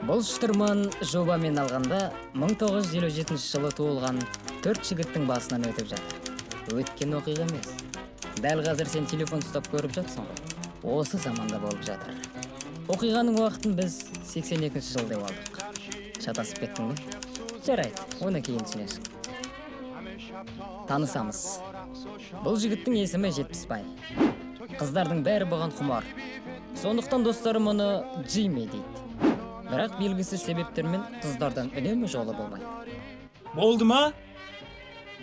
Бұл штурман жобамен алғанда 1957 жылы туылған 4 жігіттің басынан өтіп жатыр. Өткен оқиға емес. Дәл қазір сен телефон ұстап көріп жатсың ғой. Осы заманда болып жатыр. Оқиғаның уақытын біз 82 жыл деп алдық. Шатасып кеттің бе? Жарайды, оны кейін түсінесің. Танысамыз. Бұл жігіттің есімі Жетпісбай. Қыздардың бәрі бұған құмар. Сондықтан достарым оны Джимми дейді. Бірақ белгісіз себептермен қыздардан үнемі жолы болмайды. Болды ма?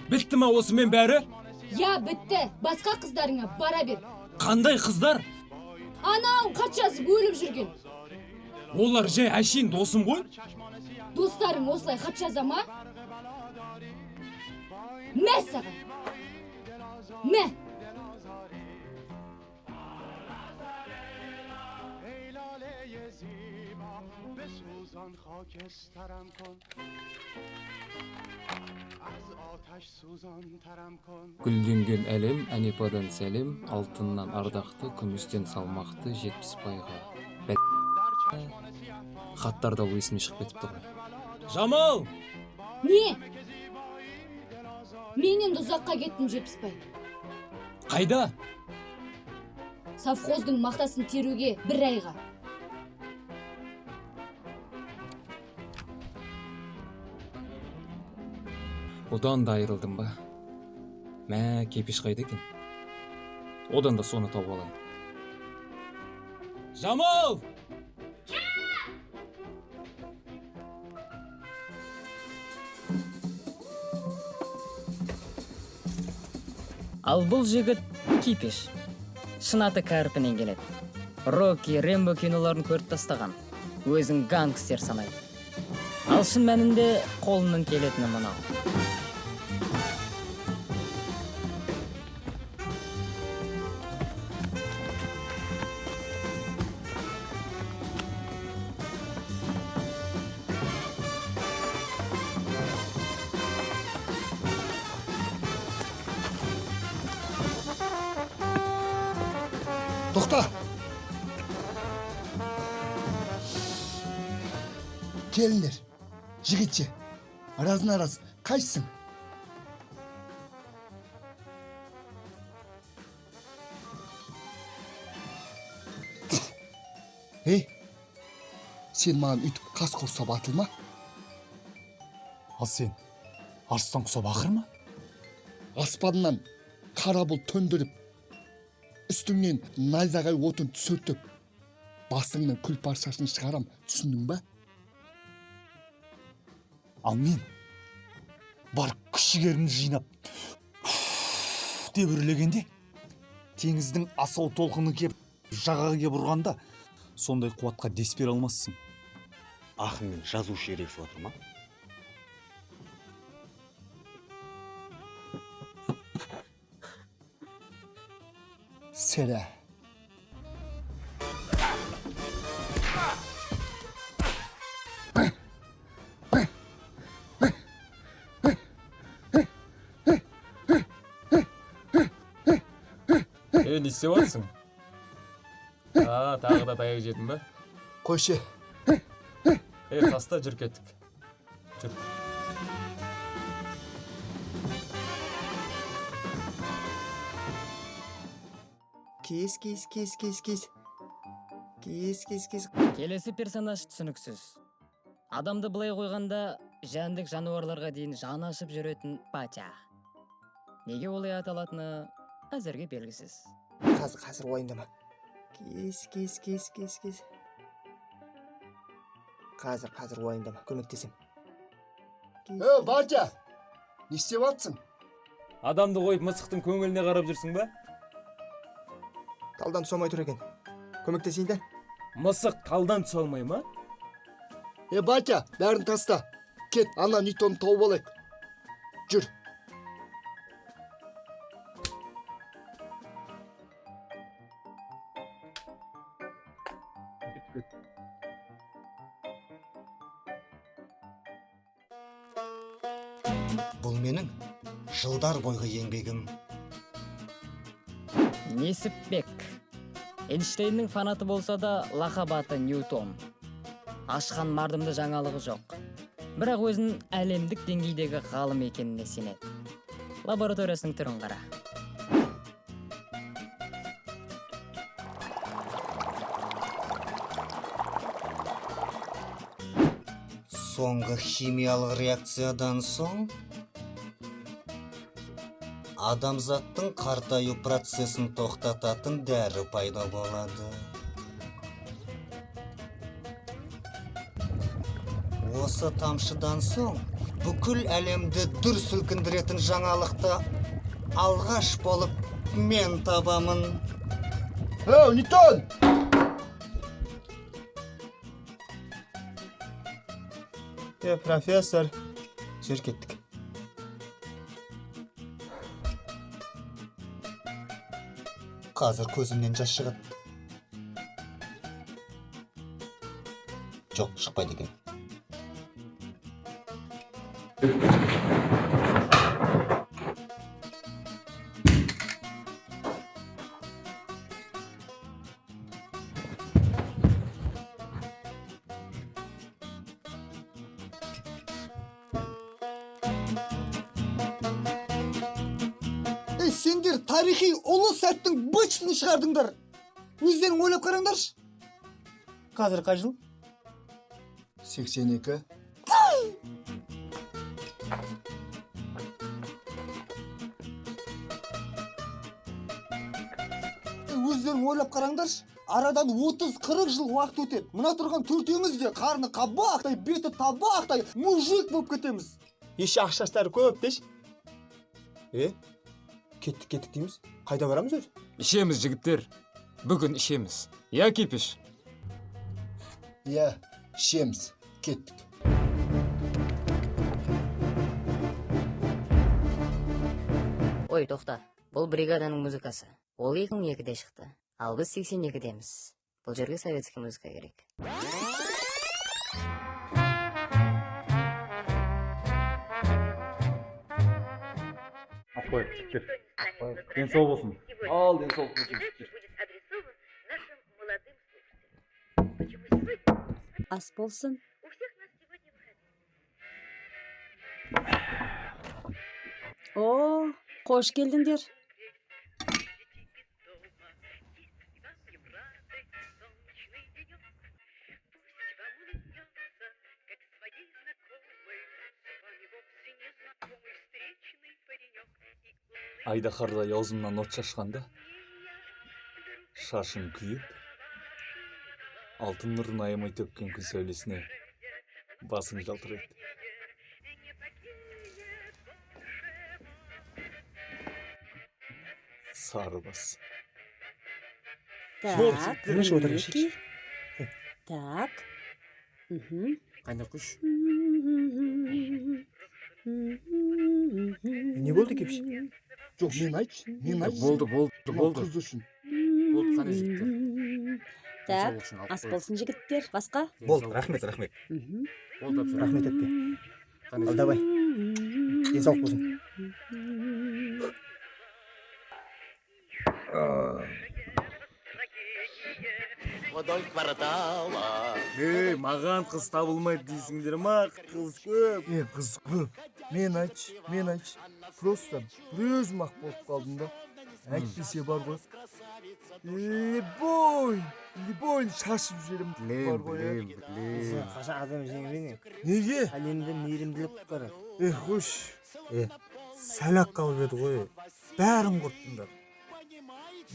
Бітті ма осымен бәрі? Я, бітті. Басқа қыздарыңа бара бер. Қандай қыздар? Анау хат жазып өліп жүрген. Олар жай әшейін досым ғой. Достарың осылай хат жаза ма? Мә саған. Мә. Гүлденген әлем, Әнипадан сәлем, алтыннан ардақты, күмістен салмақты Жетпісбайға. Хаттарда бұл есіме шығып кетіпті ғой. Жамал! Не? Мен енді ұзаққа кеттім, Жетпісбай. Қайда? Совхоздың мақтасын теруге 1 айға. Одан да айырылдым ба? Мә, кепеш қайда екен? Одан да соны тауып алайын. Жамал! Ал бұл жігіт Кипеш. Шын аты кәрпінен келеді. Рокки, Рэмбо киноларын көріп тастаған. Өзін гангстер санайды. Ал шын мәнінде қолынан келетіні мынау. Тоқта! Келіндер, жігітше, араз, қайсың? Сен маған үйтіп қас құрса батылма? Ал сен, арыстан құсап ақыр ма? Аспаннан қара бұл төндіріп, үстіңнен найзағай отын түсіртіп, басыңнан күл паршасын шығарам, түсіндің ба? Ал мен бар күш-жігерімді жинап деп үрлегенде, теңіздің асау толқыны кеп жағаға кеп ұрғанда, сондай қуатқа дес бере алмассың. Ақын мен жазушы ерекші отыр ма? Сәрі. Не істеп жатсың? Тағы да таяқ жедің бе? Қойшы. Таста жүр кеттік. Жүр. Кес. Келесі персонаж түсініксіз. Адамды былай қойғанда жәндік жануарларға дейін жаны ашып жүретін Патя. Неге олай аталатыны әзірге белгісіз. Қазір уайымдама. Кес. Қазір уайымдама, көмектесем. Батя! Не істеп жатсың? Адамды қойып мысықтың көңіліне қарап жүрсің ба? Талдан түсомай тұр екен. Көмектесейін де. Мысық талдан түсе алмай ма? Батя, бәрін таста. Кет, ана Ньютонды тауып алайық. Жүр. Бұл менің жылдар бойғы еңбегім. Несіпбек. Эйнштейннің фанаты болса да лақап аты Ньютон. ашқан мардымды жаңалығы жоқ. Бірақ өзінің әлемдік деңгейдегі ғалым екеніне сенеді. Лабораториясының түрін қара. Соңғы химиялық реакциядан соң адамзаттың қартаю процесін тоқтататын дәрі пайда болады. Осы тамшыдан соң бүкіл әлемді дүр сілкіндіретін жаңалықты алғаш болып мен табамын. Ньютон! Профессор, жер кеттік. Қазір көзімнен жас шығады. Жоқ, шықпайды екен. Сендер тарихи ұлы сәттің бычын шығардыңдар. Өздерің ойлап қараңдаршы. Қазір қай жыл? 82. Өздерің ойлап қараңдаршы. Арадан 30-40 жыл уақыт өтеді. Мына тұрған төртеуміз де қарны қабақтай, беті табақтай мужик болып кетеміз. Еш ақшастары көп деші. Кеттік дейміз. Қайда барамыз өзі? Ішеміз, жігіттер. Бүгін ішеміз. Я Кепиш? Я ішеміз. Кеттік. Ой, тоқта. Бұл бригаданың музыкасы. Ол 2002-де шықты. Ал біз 82-деміз. Бұл жерге советский музыка керек. Апай, жігіттер. Денсаулық болсын. Ал, денсаулық болсын. Ас болсын. О, қош келдіңдер. Айдаһардай аузымнан от шашқанда, шашың күйіп, алтын нұрын аямай төккен күн сәулесіне басың жалтырайды. Сары бас. Так, Тыныш отырайықшы. Так. Қайда күш? Не болды, Кепиш? Жоқ, мен айтшы. Болды. Қыз үшін. Болды, қане жігіттер. Так, ас болсын жігіттер. Басқа? Болды, рахмет. Болды, апшыр. Рахмет әпке. Қане Ал, давай. Денсаулық болсын. Маған қыз табылмайды дейсіңдер ма? Қыз көп. Қыз көп. Мен айтшы. Просто бір өзім ақ болып қалдым да. Әйтпесе бар ғой. Любой шашып жіберем. Бар ғой. Қашан адам жеңбейді. Неге? Әлемде мейірімділік құтқарады. Қош. Сәл-ақ қалып еді ғой. Бәрін құрттыңдар.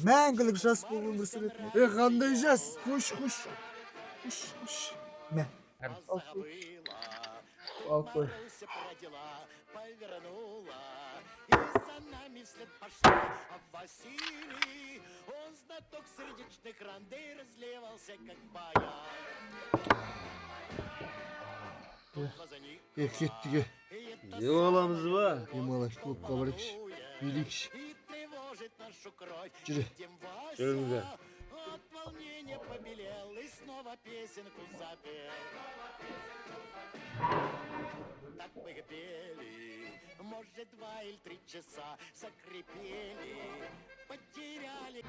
Мәңгілік жас болып өмір сүретін. Қандай жас? Қош. Мә. Ал қой. Кеттіге. Не аламыз ба? Демалаш клубқа барайықшы. Билейікші. Жүрі. Жүріңдер. Так мы пели, может, 2 или 3 часа закрепели, потеряли.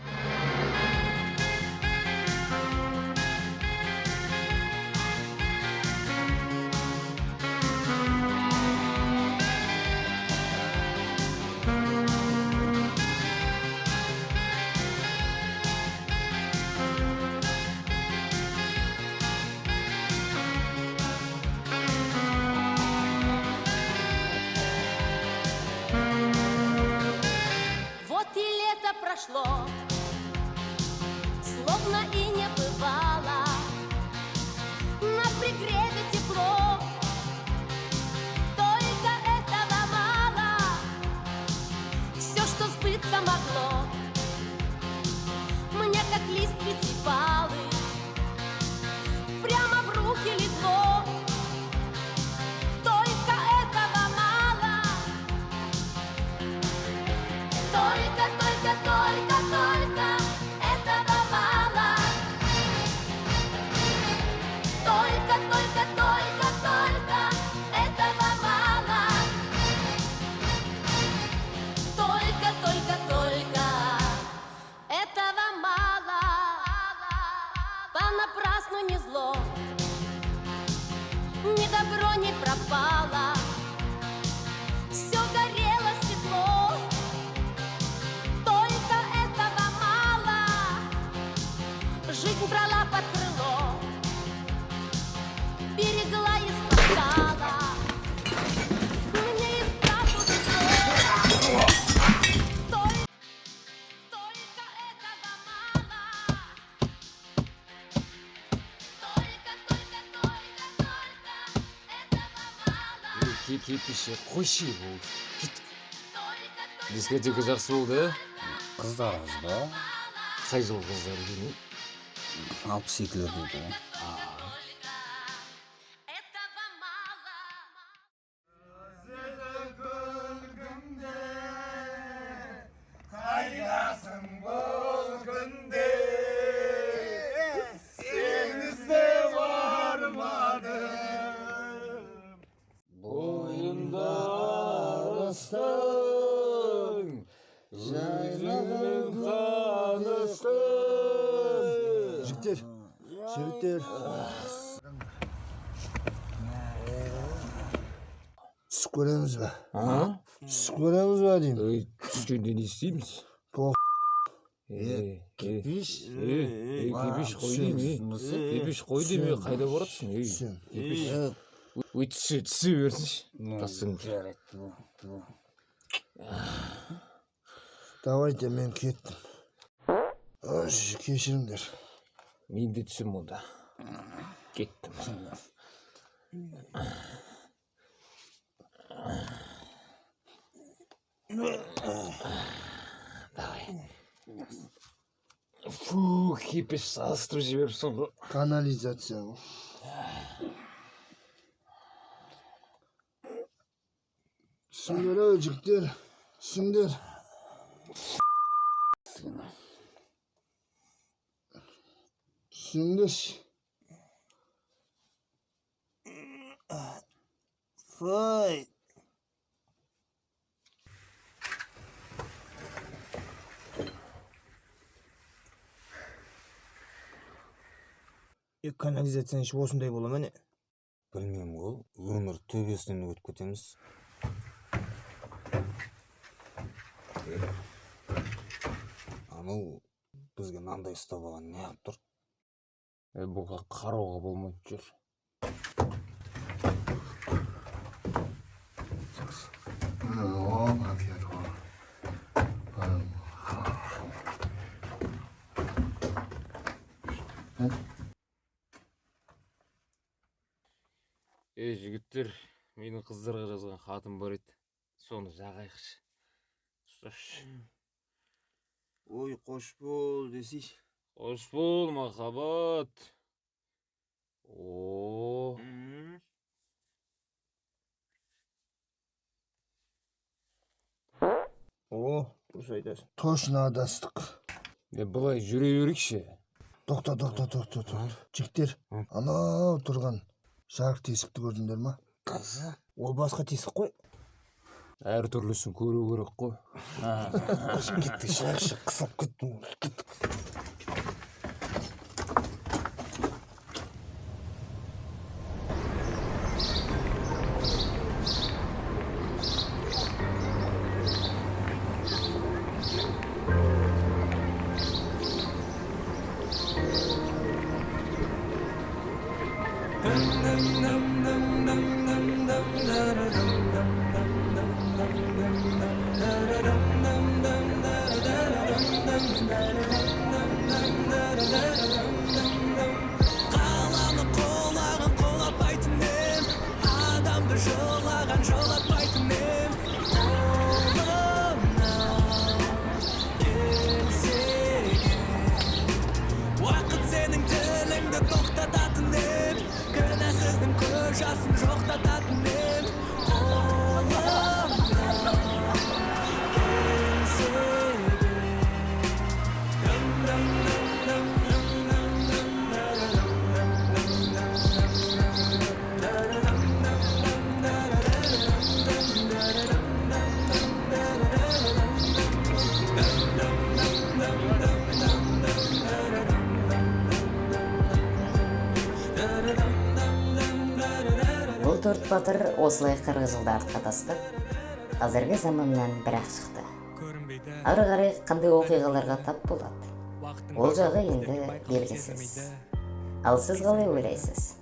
прошло, словно и не бывало. На пригреве тепло, только этого мало. Все, что сбыться могло, мне как лист пятипалый прямо в руки легло. Только этого мало. Только этого мало. Только этого мало. Только этого мало. Понапрасну не зло, ни добро не пропало. Все горело светло. Только этого мало. Жизнь брала под крыло, берегла и спасала. Мне и вправду везло. Только этого мало. Только этого мало. кепиші қойшы болды. Кет. Дискотека жақсы болды, Қыздар аз ба? қай жыл қыздар екен? 62-лер дейді. Этого мало. Қайдасың бұл күнде сен іздеп бармадым. Бойында ырыстың, жайнаған таныстың. Жігіттер, жігіттер. Түсіп көреміз ба? Түсіп көреміз ба деймін. Түскенде не істейміз? Кепиш қой деймін. Кепиш қой деймін, қайда баратсың? Кепиш. Түсе берсінші. Тасың. Давайте мен кеттім. Кешіріңдер. Мен де түсім онда. Кеттім. Давай. Фу, кепеш салыстырып жіберіпсің ғой. Канализация ғой. Түсіңдер ау жігіттер. Түсіңдер. Түсіңдерші. Фай. Канализацияның іші осындай бола ма не? Білмеймін ғой, өмір төбесінен өтіп кетеміз. Анау бізге мынандай ұстап алған не қылып тұр? Бұға қарауға болмайды жүр. Жігіттер, менің қыздарға жазған хатым бар еді. Соны жағайықшы. Ұсташы. Ой, қош бол десейші. Қош бол, махаббат. О. Дұрыс айтасың. Точно адастық. Былай жүре берейікші. Тоқта. Жігіттер, анау тұрған жарық тесікті көрдіңдер ма? Қызы, ол басқа тесік қой. Әр түрлісін көру керек қой. Кетті, шақшы қысып кеттім. қаланы қолаған қолапайтын мен, адамды жылаған жылатпайтын мен. Уақыт сенің тіліңді тоқтататын ем, кінәсіздің көз жасын жоқтататын ем. Бұл төрт батыр осылай 40 жылда артқа тастап, қазіргі заманнан бір-ақ шықты. Ары қарай қандай оқиғаларға тап болады? Ол жағы енді белгісіз. Ал сіз қалай ойлайсыз?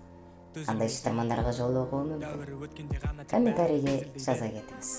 Қандай шытырмандарға жол оқуы мүмкін? Комментарийге жаза кетіңіз.